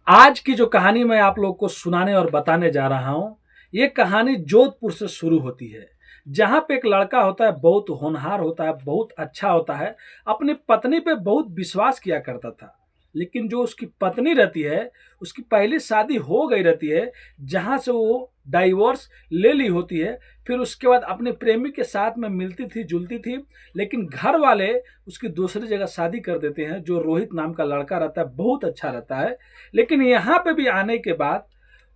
आज की जो कहानी मैं आप लोग को सुनाने और बताने जा रहा हूँ, ये कहानी जोधपुर से शुरू होती है। जहाँ पे एक लड़का होता है, बहुत होनहार होता है, बहुत अच्छा होता है, अपनी पत्नी पे बहुत विश्वास किया करता था। लेकिन जो उसकी पत्नी रहती है, उसकी पहली शादी हो गई रहती है, जहाँ से वो डाइवोर्स ले ली होती है। फिर उसके बाद अपने प्रेमी के साथ में मिलती थी, जुलती थी, लेकिन घर वाले उसकी दूसरी जगह शादी कर देते हैं। जो रोहित नाम का लड़का रहता है, बहुत अच्छा रहता है, लेकिन यहाँ पे भी आने के बाद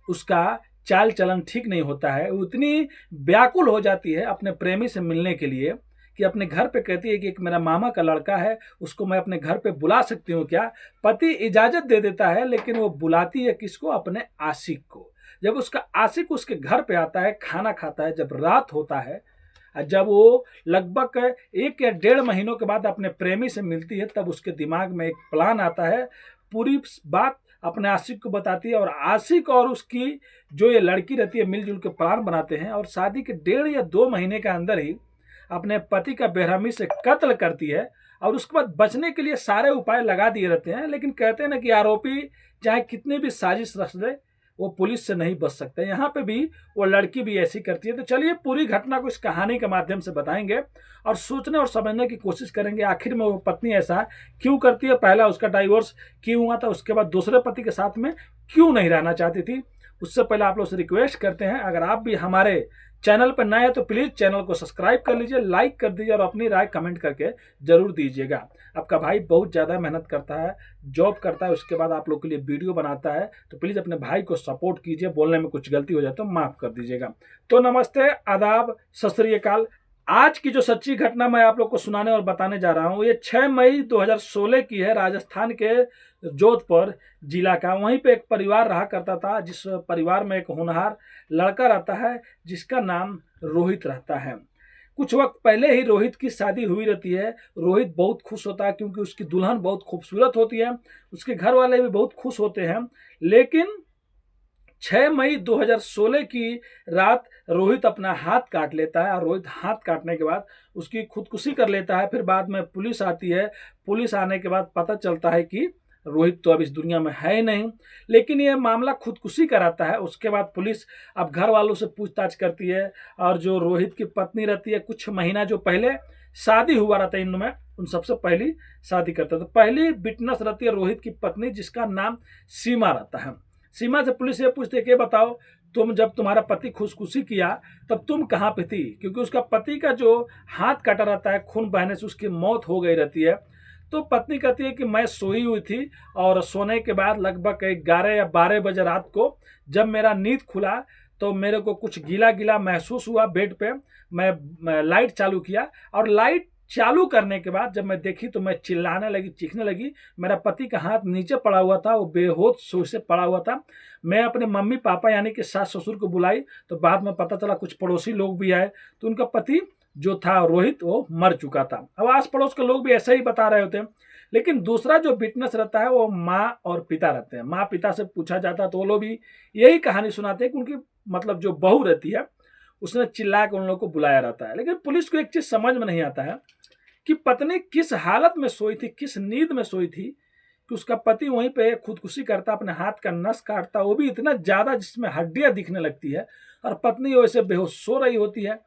उसका चाल चलन ठीक नहीं होता है। वो इतनी व्याकुल हो जाती है अपने प्रेमी से मिलने के लिए कि अपने घर पे कहती है कि एक मेरा मामा का लड़का है, उसको मैं अपने घर पे बुला सकती हूँ क्या। पति इजाजत दे देता है, लेकिन वो बुलाती है किसको? अपने आशिक को। जब उसका आशिक उसके घर पे आता है, खाना खाता है, जब रात होता है, जब वो लगभग 1 या 1.5 महीनों के बाद अपने प्रेमी से मिलती है, तब उसके दिमाग में एक प्लान आता है। पूरी बात अपने आशिक को बताती है, और आशिक और उसकी जो ये लड़की रहती है मिलजुल के प्लान बनाते हैं, और शादी के 1.5 या 2 महीने के अंदर ही अपने पति का बेरहमी से कत्ल करती है। और उसके बाद बचने के लिए सारे उपाय लगा दिए रहते हैं, लेकिन कहते हैं ना कि आरोपी चाहे कितनी भी साजिश रच ले, वो पुलिस से नहीं बच सकते। यहाँ पे भी वो लड़की भी ऐसी करती है। तो चलिए पूरी घटना को इस कहानी के माध्यम से बताएंगे और सोचने और समझने की कोशिश करेंगे आखिर में वो पत्नी ऐसा क्यों करती है। पहला उसका डाइवोर्स क्यों हुआ था, उसके बाद दूसरे पति के साथ में क्यों नहीं रहना चाहती थी। उससे पहले आप लोग से रिक्वेस्ट करते हैं, अगर आप भी हमारे चैनल पर नए हैं तो प्लीज चैनल को सब्सक्राइब कर लीजिए, लाइक कर दीजिए और अपनी राय कमेंट करके जरूर दीजिएगा। आपका भाई बहुत ज़्यादा मेहनत करता है, जॉब करता है, उसके बाद आप लोग के लिए वीडियो बनाता है, तो प्लीज़ अपने भाई को सपोर्ट कीजिए। बोलने में कुछ गलती हो जाए तो माफ़ कर दीजिएगा। तो नमस्ते, आदाब, सत श्री अकाल। आज की जो सच्ची घटना मैं आप लोग को सुनाने और बताने जा रहा हूँ, ये 6 मई 2016 की है। राजस्थान के जोधपुर जिला का, वहीं पे एक परिवार रहा करता था, जिस परिवार में एक होनहार लड़का रहता है जिसका नाम रोहित रहता है। कुछ वक्त पहले ही रोहित की शादी हुई रहती है। रोहित बहुत खुश होता है क्योंकि उसकी दुल्हन बहुत खूबसूरत होती है, उसके घर वाले भी बहुत खुश होते हैं। लेकिन 6 मई 2016 की रात रोहित अपना हाथ काट लेता है, और रोहित हाथ काटने के बाद उसकी खुदकुशी कर लेता है। फिर बाद में पुलिस आती है। पुलिस आने के बाद पता चलता है कि रोहित तो अब इस दुनिया में है ही नहीं, लेकिन यह मामला खुदकुशी कराता है। उसके बाद पुलिस अब घर वालों से पूछताछ करती है, और जो रोहित की पत्नी रहती है, कुछ महीना जो पहले शादी हुआ रहता है इनमें, उन सबसे पहली शादी करता है। तो पहली विटनेस रहती है रोहित की पत्नी, जिसका नाम सीमा रहता है। सीमा से पुलिस ये पूछती है कि बताओ, तुम जब तुम्हारा पति खुदकुशी किया तब तुम कहाँ पे थी? क्योंकि उसका पति का जो हाथ काटा रहता है, खून बहने से उसकी मौत हो गई रहती है। तो पत्नी कहती है कि मैं सोई हुई थी, और सोने के बाद लगभग 11 या 12 बजे रात को जब मेरा नींद खुला तो मेरे को कुछ गीला गीला महसूस हुआ बेड पे। मैं लाइट चालू किया, और लाइट चालू करने के बाद जब मैं देखी तो मैं चिल्लाने लगी, चीखने लगी। मेरा पति का हाथ नीचे पड़ा हुआ था, वो बेहोश से पड़ा हुआ था। मैं अपने मम्मी पापा यानी कि सास ससुर को बुलाई, तो बाद में पता चला कुछ पड़ोसी लोग भी आए, तो उनका पति जो था रोहित, वो मर चुका था। अब आस पड़ोस के लोग भी ऐसा ही बता रहे होते हैं। लेकिन दूसरा जो विटनेस रहता है वो माँ और पिता रहते हैं। माँ पिता से पूछा जाता है तो वो लोग भी यही कहानी सुनाते हैं कि उनकी मतलब जो बहू रहती है, उसने चिल्ला के उन लोगों को बुलाया रहता है। लेकिन पुलिस को एक चीज समझ में नहीं आता है कि पत्नी किस हालत में सोई थी, किस नींद में सोई थी कि उसका पति वहीं पे खुदकुशी करता, अपने हाथ का नस काटता, वो भी इतना ज्यादा जिसमें हड्डियां दिखने लगती है, और पत्नी वैसे बेहोश सो रही होती है।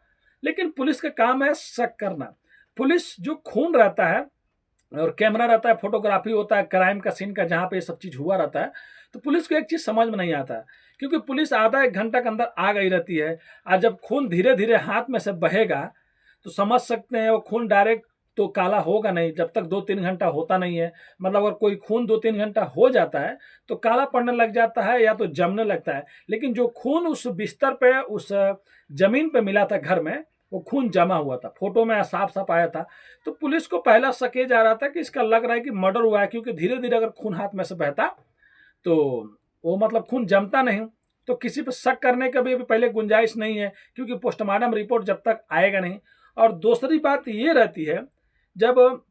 लेकिन पुलिस का काम है शक करना। पुलिस जो खून रहता है और कैमरा रहता है, फोटोग्राफी होता है क्राइम का सीन का, जहाँ पे ये सब चीज हुआ रहता है, तो पुलिस को एक चीज समझ में नहीं आता है। क्योंकि पुलिस आधा 1 घंटा के अंदर आ गई रहती है, और जब खून धीरे धीरे हाथ में से बहेगा तो समझ सकते हैं वो खून डायरेक्ट तो काला होगा नहीं, जब तक 2-3 घंटा होता नहीं है। मतलब अगर कोई खून 2-3 घंटा हो जाता है तो काला पड़ने लग जाता है या तो जमने लगता है। लेकिन जो खून उस बिस्तर पे, उस जमीन पे मिला था घर में, वो खून जमा हुआ था, फोटो में साफ साफ आया था। तो पुलिस को पहला शक ये जा रहा था कि इसका लग रहा है कि मर्डर हुआ है, क्योंकि धीरे धीरे अगर खून हाथ में से बहता तो वो मतलब खून जमता नहीं। तो किसी पर शक करने का भी अभी पहले गुंजाइश नहीं है, क्योंकि पोस्टमार्टम रिपोर्ट जब तक आएगा नहीं। और दूसरी बात ये रहती है, जब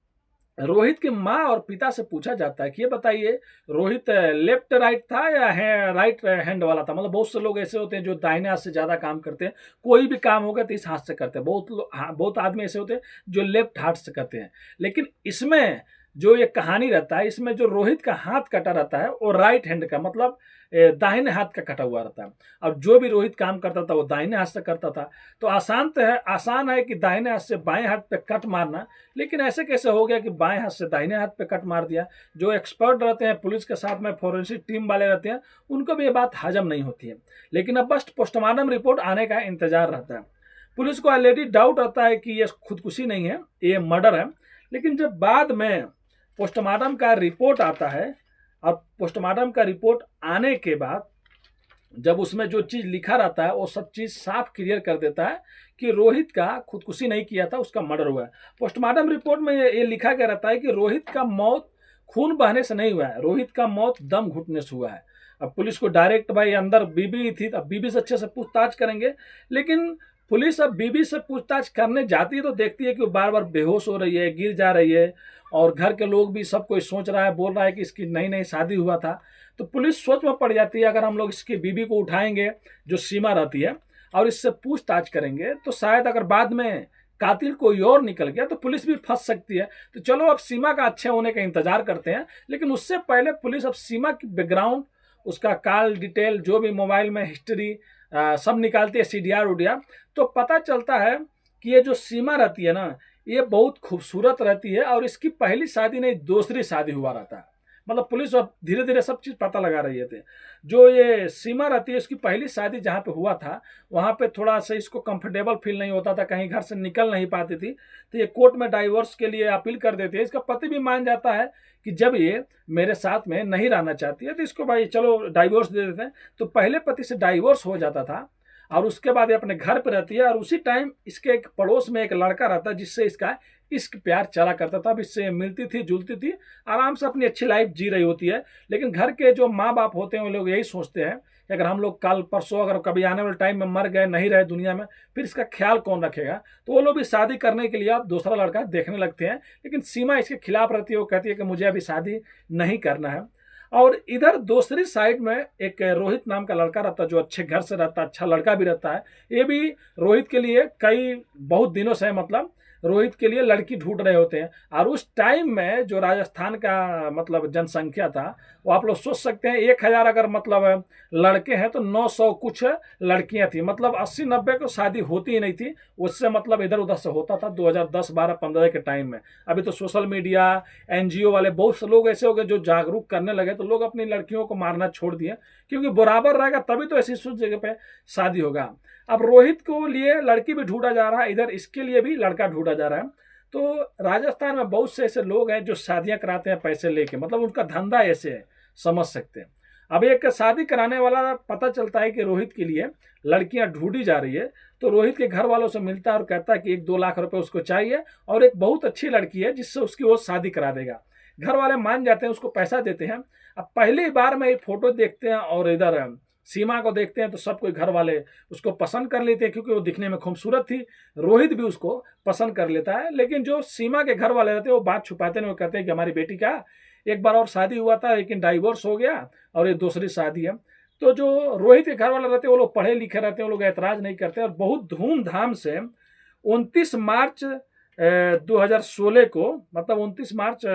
रोहित की माँ और पिता से पूछा जाता है कि ये बताइए, रोहित लेफ्ट राइट था या राइट हैंड वाला था? मतलब बहुत से लोग ऐसे होते हैं जो दाहिने हाथ से ज्यादा काम करते हैं, कोई भी काम होगा तो इस हाथ से करते हैं। बहुत आदमी ऐसे होते हैं जो लेफ्ट हाथ से करते हैं। लेकिन इसमें जो ये कहानी रहता है, इसमें जो रोहित का हाथ कटा रहता है वो राइट हैंड का, मतलब दाहिने हाथ का कटा हुआ रहता है। और जो भी रोहित काम करता था वो दाहिने हाथ से करता था। तो आसान है कि दाहिने हाथ से बाएं हाथ पे कट मारना, लेकिन ऐसे कैसे हो गया कि बाएं हाथ से दाहिने हाथ पे कट मार दिया। जो एक्सपर्ट रहते हैं, पुलिस के साथ में फोरेंसिक टीम वाले रहते हैं, उनको भी ये बात हजम नहीं होती है। लेकिन अब बस पोस्टमार्टम रिपोर्ट आने का इंतजार रहता है। पुलिस को ऑलरेडी डाउट रहता है कि ये खुदकुशी नहीं है, ये मर्डर है। लेकिन जब बाद में पोस्टमार्टम का रिपोर्ट आता है, और पोस्टमार्टम का रिपोर्ट आने के बाद जब उसमें जो चीज लिखा रहता है वो सब चीज साफ क्लियर कर देता है कि रोहित का खुदकुशी नहीं किया था, उसका मर्डर हुआ है। पोस्टमार्टम रिपोर्ट में ये लिखा गया रहता है कि रोहित का मौत खून बहने से नहीं हुआ है, रोहित का मौत दम घुटने से हुआ है। अब पुलिस को डायरेक्ट, भाई अंदर बीबी थी, अब बीबी से अच्छे से पूछताछ करेंगे। लेकिन पुलिस अब बीबी से पूछताछ करने जाती है तो देखती है कि वो बार बार बेहोश हो रही है, गिर जा रही है, और घर के लोग भी सब कोई सोच रहा है, बोल रहा है कि इसकी नई नई शादी हुआ था। तो पुलिस सोच में पड़ जाती है, अगर हम लोग इसकी बीबी को उठाएंगे जो सीमा रहती है और इससे पूछताछ करेंगे तो शायद अगर बाद में कातिल कोई और निकल गया तो पुलिस भी फंस सकती है। तो चलो अब सीमा का अच्छे होने का इंतजार करते हैं। लेकिन उससे पहले पुलिस अब सीमा की बैकग्राउंड, उसका कॉल डिटेल, जो भी मोबाइल में हिस्ट्री सब निकालती है, सीडीआर उडियार। तो पता चलता है कि ये जो सीमा रहती है ना, ये बहुत खूबसूरत रहती है और इसकी पहली शादी नहीं दूसरी शादी हुआ रहता है। मतलब पुलिस अब धीरे धीरे सब चीज पता लगा रही थे। जो ये सीमा रहती है, उसकी पहली शादी जहाँ पे हुआ था वहां पे थोड़ा सा इसको कंफर्टेबल फील नहीं होता था, कहीं घर से निकल नहीं पाती थी। तो ये कोर्ट में डाइवोर्स के लिए अपील कर देती है। इसका पति भी मान जाता है कि जब ये मेरे साथ में नहीं रहना चाहती है तो इसको भाई चलो डाइवोर्स दे देते हैं। तो पहले पति से डाइवोर्स हो जाता था और उसके बाद ये अपने घर पे रहती है। और उसी टाइम इसके एक पड़ोस में एक लड़का रहता है जिससे इसका इश्क प्यार चला करता था। अब इससे मिलती थी, जुलती थी, आराम से अपनी अच्छी लाइफ जी रही होती है। लेकिन घर के जो माँ बाप होते हैं वो लोग यही सोचते हैं कि अगर हम लोग कल परसों अगर कभी आने वाले टाइम में मर गए, नहीं रहे दुनिया में, फिर इसका ख्याल कौन रखेगा। तो वो लोग भी शादी करने के लिए अब दूसरा लड़का देखने लगते हैं। लेकिन सीमा इसके खिलाफ रहती है, वो कहती है कि मुझे अभी शादी नहीं करना है। और इधर दूसरी साइड में एक रोहित नाम का लड़का रहता है जो अच्छे घर से रहता है, अच्छा लड़का भी रहता है। ये भी रोहित के लिए बहुत दिनों से, मतलब रोहित के लिए लड़की ढूंढ रहे होते हैं। और उस टाइम में जो राजस्थान का मतलब जनसंख्या था, वो आप लोग सोच सकते हैं 1000 अगर मतलब लड़के हैं तो 900 कुछ लड़कियां थी। मतलब 80-90 को शादी होती ही नहीं थी। उससे मतलब इधर उधर से होता था 2010, 12, 15 के टाइम में। अभी तो सोशल मीडिया, एनजीओ वाले बहुत से लोग ऐसे हो गए जो जागरूक करने लगे, तो लोग अपनी लड़कियों को मारना छोड़ दिए, क्योंकि बराबर रहेगा तभी तो ऐसी सुध जगह पे शादी होगा। अब रोहित को लिए लड़की भी ढूंढा जा रहा है, इधर इसके लिए भी लड़का ढूंढा जा रहा है। तो राजस्थान में बहुत से ऐसे लोग हैं जो शादियां कराते हैं पैसे लेके, मतलब उनका धंधा ऐसे है, समझ सकते हैं। अब एक शादी कराने वाला पता चलता है कि रोहित के लिए लड़कियां ढूंढी जा रही है। तो रोहित के घर वालों से मिलता है और कहता है कि 1-2 लाख रुपए उसको चाहिए और एक बहुत अच्छी लड़की है जिससे उसकी वो शादी करा देगा। घर वाले मान जाते हैं, उसको पैसा देते हैं। अब पहली बार में ये फोटो देखते हैं और इधर सीमा को देखते हैं तो सब कोई घर वाले उसको पसंद कर लेते हैं, क्योंकि वो दिखने में खूबसूरत थी। रोहित भी उसको पसंद कर लेता है। लेकिन जो सीमा के घर वाले रहते हैं वो बात छुपाते नहीं, वो कहते हैं कि हमारी बेटी का एक बार और शादी हुआ था लेकिन डाइवोर्स हो गया और ये दूसरी शादी है। तो जो रोहित के घर वाले रहते हैं वो लोग पढ़े लिखे रहते हैं, वो लोग ऐतराज नहीं करते और बहुत धूमधाम से 29 मार्च 2016 को, मतलब 29 मार्च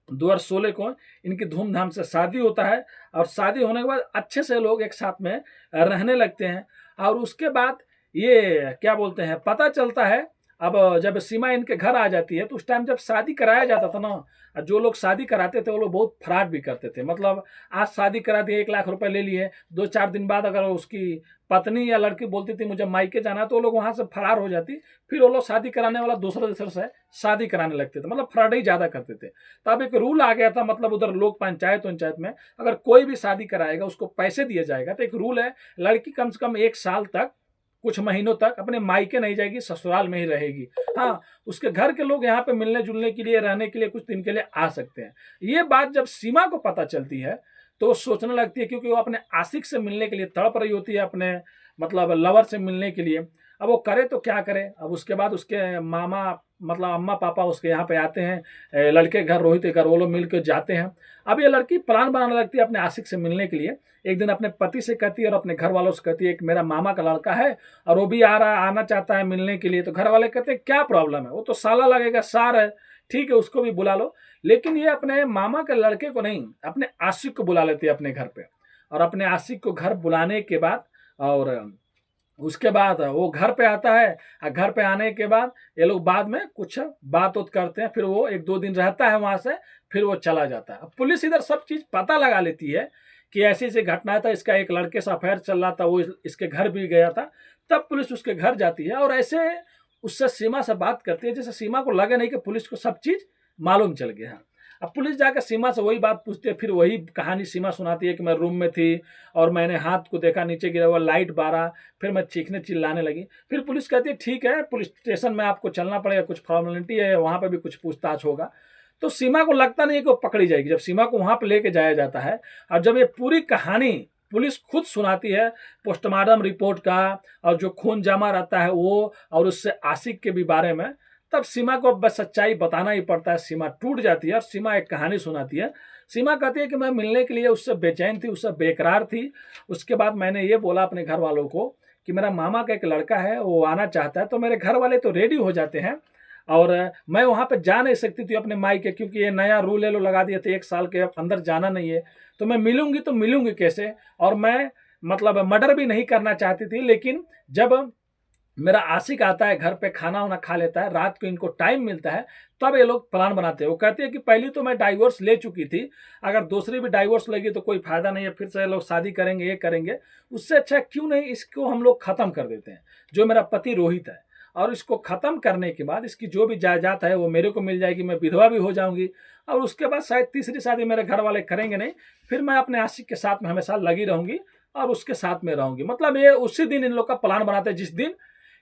2016 को इनकी धूमधाम से शादी होता है। और शादी होने के बाद अच्छे से लोग एक साथ में रहने लगते हैं। और उसके बाद ये क्या बोलते हैं, पता चलता है अब जब सीमा इनके घर आ जाती है तो उस टाइम जब शादी कराया जाता था ना, जो लोग शादी कराते थे वो लोग बहुत फ्रॉड भी करते थे। मतलब आज शादी करा दिए, 1 लाख रुपए ले लिए, 2-4 दिन बाद अगर उसकी पत्नी या लड़की बोलती थी मुझे मायके जाना, तो वो लोग वहां से फरार हो जाती। फिर वो लोग शादी कराने वाला दूसरे दूसरे से शादी कराने लगते थे, मतलब फ्रॉड ही ज्यादा करते थे। तब एक रूल आ गया था, मतलब उधर लोग पंचायत में अगर कोई भी शादी कराएगा उसको पैसे दिए जाएगा। तो एक रूल है, लड़की कम से कम 1 साल तक, कुछ महीनों तक अपने मायके नहीं जाएगी, ससुराल में ही रहेगी। हाँ, उसके घर के लोग यहाँ पे मिलने जुलने के लिए, रहने के लिए कुछ दिन के लिए आ सकते हैं। ये बात जब सीमा को पता चलती है तो वो सोचने लगती है, क्योंकि वो अपने आशिक से मिलने के लिए तड़प रही होती है, अपने मतलब लवर से मिलने के लिए। अब वो करे तो क्या करे। अब उसके बाद उसके मामा, मतलब अम्मा पापा उसके यहाँ पे आते हैं, लड़के घर, रोहित के घर, वो लोग मिल के जाते हैं। अब ये लड़की प्लान बनाने लगती है अपने आशिक से मिलने के लिए। एक दिन अपने पति से कहती है और अपने घर वालों से कहती है, एक मेरा मामा का लड़का है और वो भी आना चाहता है मिलने के लिए। तो घर वाले कहते हैं क्या प्रॉब्लम है, वो तो साला लगेगा, सार है, ठीक है उसको भी बुला लो। लेकिन ये अपने मामा के लड़के को नहीं, अपने आशिक को बुला लेती है अपने घर पे। और अपने आशिक को घर बुलाने के बाद और उसके बाद वो घर पे आता है, और घर पे आने के बाद ये लोग बाद में कुछ बात उत करते हैं, फिर वो 1-2 दिन रहता है वहां से, फिर वो चला जाता है। अब पुलिस इधर सब चीज पता लगा लेती है कि ऐसी ऐसी घटना था, इसका एक लड़के से अफेयर चल रहा था, वो इसके घर भी गया था। तब पुलिस उसके घर जाती है और ऐसे उससे सीमा से बात करती है, जैसे सीमा को लगे नहीं कि पुलिस को सब चीज मालूम चल गया है। अब पुलिस जाकर सीमा से वही बात पूछती है, फिर वही कहानी सीमा सुनाती है कि मैं रूम में थी और मैंने हाथ को देखा नीचे गिरा हुआ, लाइट बारा, फिर मैं चीखने चिल्लाने लगी। फिर पुलिस कहती है ठीक है, पुलिस स्टेशन में आपको चलना पड़ेगा, कुछ फॉर्मेलिटी है, वहां पर भी कुछ पूछताछ होगा। तो सीमा को लगता नहीं है कि वो पकड़ी जाएगी। जब सीमा को वहां पर लेके जाया जाता है और जब ये पूरी कहानी पुलिस खुद सुनाती है, पोस्टमार्टम रिपोर्ट का, और जो खून जमा रहता है वो, और उससे आशिक के भी बारे में, तब सीमा को बस सच्चाई बताना ही पड़ता है। सीमा टूट जाती है और सीमा एक कहानी सुनाती है। सीमा कहती है कि मैं मिलने के लिए उससे बेचैन थी, उससे बेकरार थी। उसके बाद मैंने ये बोला अपने घर वालों को कि मेरा मामा का एक लड़का है, वो आना चाहता है। तो मेरे घर वाले तो रेडी हो जाते हैं और मैं वहां पे जा नहीं सकती थी अपने माई के, क्योंकि ये नया रूल है, लो लगा दिए थे 1 साल के अंदर जाना नहीं है। तो मैं मिलूंगी तो मिलूंगी कैसे, और मैं मतलब मर्डर भी नहीं करना चाहती थी। लेकिन जब मेरा आशिक आता है घर पे, खाना वाना खा लेता है, रात को इनको टाइम मिलता है, तब ये लोग प्लान बनाते हैं। वो कहते हैं कि पहली तो मैं डाइवोर्स ले चुकी थी, अगर दूसरी भी डाइवोर्स लगी तो कोई फायदा नहीं है, फिर से ये लोग शादी करेंगे, ये करेंगे, उससे अच्छा क्यों नहीं इसको हम लोग खत्म कर देते हैं, जो मेरा पति रोहित है। और इसको खत्म करने के बाद इसकी जो भी जायदाद है वो मेरे को मिल जाएगी, मैं विधवा भी हो जाऊंगी, और उसके बाद शायद तीसरी शादी मेरे घर वाले करेंगे नहीं, फिर मैं अपने आशिक के साथ में हमेशा लगी रहूंगी और उसके साथ में रहूंगी। मतलब ये उसी दिन इन लोग का प्लान बनाते हैं जिस दिन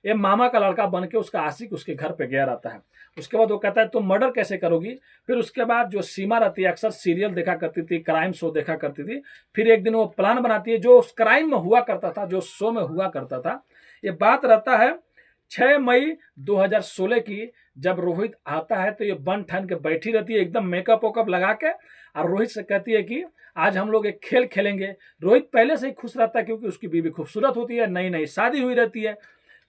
ये मामा का लड़का बन के उसका आशिक उसके घर पे गया रहता है। उसके बाद वो कहता है तुम मर्डर कैसे करोगी। फिर उसके बाद जो सीमा रहती है, अक्सर सीरियल देखा करती थी, क्राइम शो देखा करती थी। फिर एक दिन वो प्लान बनाती है जो उस क्राइम में हुआ करता था, जो शो में हुआ करता था। ये बात रहता है 6 मई 2016 की। जब रोहित आता है तो ये बन ठन के बैठी रहती है एकदम मेकअप वेकअप लगा के, और रोहित से कहती है कि आज हम लोग एक खेल खेलेंगे। रोहित पहले से ही खुश रहता है क्योंकि उसकी बीवी खूबसूरत होती है, नई नई शादी हुई रहती है।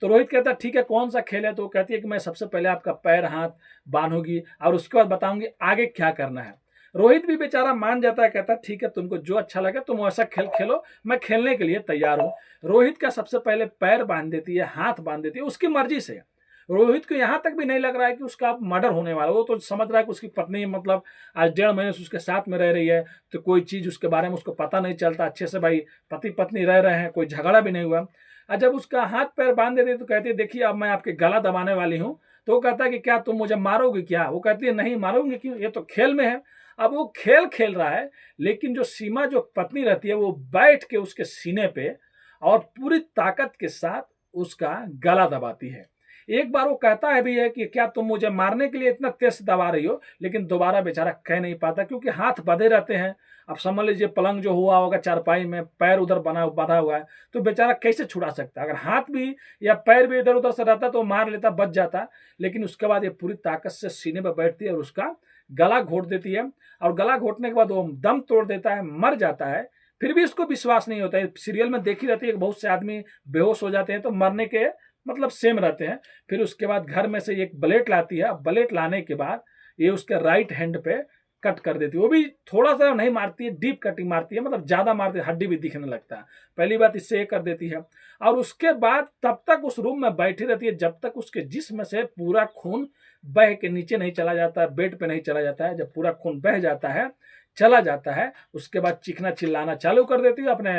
तो रोहित कहता है ठीक है, कौन सा खेल है। तो वो कहती है कि मैं सबसे पहले आपका पैर हाथ बांधूंगी और उसके बाद बताऊंगी आगे क्या करना है। रोहित भी बेचारा मान जाता है, कहता है ठीक है, तुमको जो अच्छा लगे तुम वैसा खेल खेलो, मैं खेलने के लिए तैयार हूं। रोहित का सबसे पहले पैर बांध देती है, हाथ बांध देती है उसकी मर्जी से। रोहित को यहां तक भी नहीं लग रहा है कि उसका मर्डर होने वाला, वो तो समझ रहा है कि उसकी पत्नी मतलब आज 1.5 महीने से उसके साथ में रह रही है, तो कोई चीज उसके बारे में उसको पता नहीं चलता, अच्छे से भाई पति पत्नी रह रहे हैं, कोई झगड़ा भी नहीं हुआ। और जब उसका हाथ पैर बांध देती है तो कहती है देखिए अब मैं आपके गला दबाने वाली हूँ। तो वो कहता है कि क्या तुम मुझे मारोगे क्या। वो कहती है नहीं मारूंगी क्यों, ये तो खेल में है। अब वो खेल खेल रहा है, लेकिन जो सीमा जो पत्नी रहती है वो बैठ के उसके सीने पे और पूरी ताकत के साथ उसका गला दबाती है। एक बार वो कहता है भी है कि क्या तुम मुझे मारने के लिए इतना तेज दबा रही हो, लेकिन दोबारा बेचारा कह नहीं पाता क्योंकि हाथ बंधे रहते हैं। अब समझ लीजिए पलंग जो हुआ होगा चारपाई में, पैर उधर बंधा हुआ है, तो बेचारा कैसे छुड़ा सकता। अगर हाथ भी या पैर भी इधर उधर से रहता तो मार लेता, बच जाता। लेकिन उसके बाद ये पूरी ताकत से सीने पर बैठती है और उसका गला घोट देती है। और गला घोटने के बाद वो दम तोड़ देता है, मर जाता है। फिर भी इसको विश्वास नहीं होता है। सीरियल में देखी रहती है कि बहुत से आदमी बेहोश हो जाते हैं तो मरने के मतलब सेम रहते हैं। फिर उसके बाद घर में से एक ब्लेड लाती है। ब्लेड लाने के बाद ये उसके राइट हैंड पे कट कर देती है। वो भी थोड़ा सा नहीं मारती है, डीप कटिंग मारती है, मतलब ज्यादा मारती है, हड्डी भी दिखने लगता है। पहली बात इससे ये कर देती है। और उसके बाद तब तक उस रूम में बैठी रहती है जब तक उसके जिस्म से पूरा खून बह के नीचे नहीं चला जाता है, बेड पे नहीं चला जाता है। जब पूरा खून बह जाता है, चला जाता है, उसके बाद चीखना चिल्लाना चालू कर देती है, अपने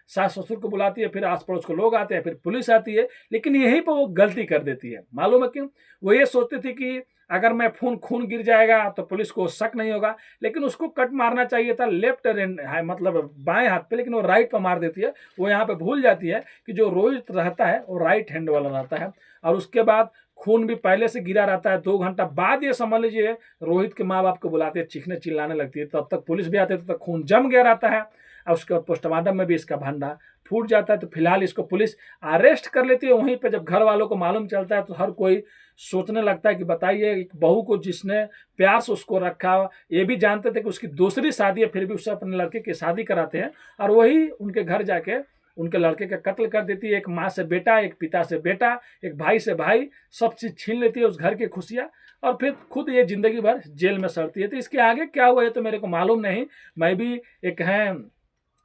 सास ससुर को बुलाती है, फिर आस पड़ोस को लोग आते हैं, फिर पुलिस आती है। लेकिन यहीं पर वो गलती कर देती है। मालूम है क्यों। वो ये सोचती थी कि अगर मैं खून गिर जाएगा तो पुलिस को शक नहीं होगा, लेकिन उसको कट मारना चाहिए था लेफ्ट मतलब बाएं हाथ पे, लेकिन वो राइट पे मार देती है। वो यहाँ पे भूल जाती है कि जो रोहित रहता है वो राइट हैंड वाला रहता है। और उसके बाद खून भी पहले से गिरा रहता है। 2 घंटा बाद ये समझ लीजिए रोहित के माँ बाप को बुलाते हैं, चीखने चिल्लाने लगती है, तब तक पुलिस भी आती है, तब तक खून जम गया रहता है। और उसके बाद पोस्टमार्टम में भी इसका भंडा फूट जाता है। तो फिलहाल इसको पुलिस अरेस्ट कर लेती है। वहीं पे जब घर वालों को मालूम चलता है तो हर कोई सोचने लगता है कि बताइए एक बहू को जिसने प्यार से उसको रखा, ये भी जानते थे कि उसकी दूसरी शादी है, फिर भी उससे अपने लड़के की शादी कराते हैं और वही उनके घर जाके उनके लड़के का कत्ल कर देती है। एक माँ से बेटा, एक पिता से बेटा, एक भाई से भाई, सब चीज़ छीन लेती है, उस घर की खुशियाँ, और फिर खुद ये ज़िंदगी भर जेल में सड़ती है। तो इसके आगे क्या हुआ है तो मेरे को मालूम नहीं। मैं भी एक हैं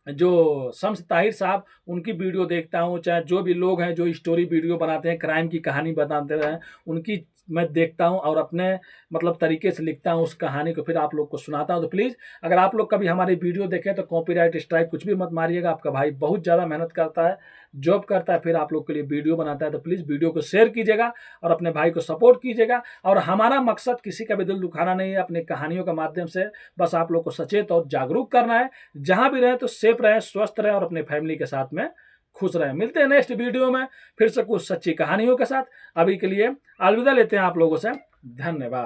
जो शम्स ताहिर साहब, उनकी वीडियो देखता हूँ, चाहे जो भी लोग हैं जो स्टोरी वीडियो बनाते हैं, क्राइम की कहानी बताते हैं, उनकी मैं देखता हूँ और अपने मतलब तरीके से लिखता हूँ उस कहानी को, फिर आप लोग को सुनाता हूँ। तो प्लीज़ अगर आप लोग कभी हमारी वीडियो देखें तो कॉपीराइट स्ट्राइक कुछ भी मत मारिएगा। आपका भाई बहुत ज़्यादा मेहनत करता है, जॉब करता है, फिर आप लोग के लिए वीडियो बनाता है। तो प्लीज़ वीडियो को शेयर कीजिएगा और अपने भाई को सपोर्ट कीजिएगा। और हमारा मकसद किसी का भी दिल दुखाना नहीं है, अपनी कहानियों के माध्यम से बस आप लोग को सचेत और जागरूक करना है। जहाँ भी रहें तो सेफ रहें, स्वस्थ रहें और अपने फैमिली के साथ में खुश रहें। मिलते हैं नेक्स्ट वीडियो में फिर से कुछ सच्ची कहानियों के साथ। अभी के लिए अलविदा लेते हैं आप लोगों से। धन्यवाद।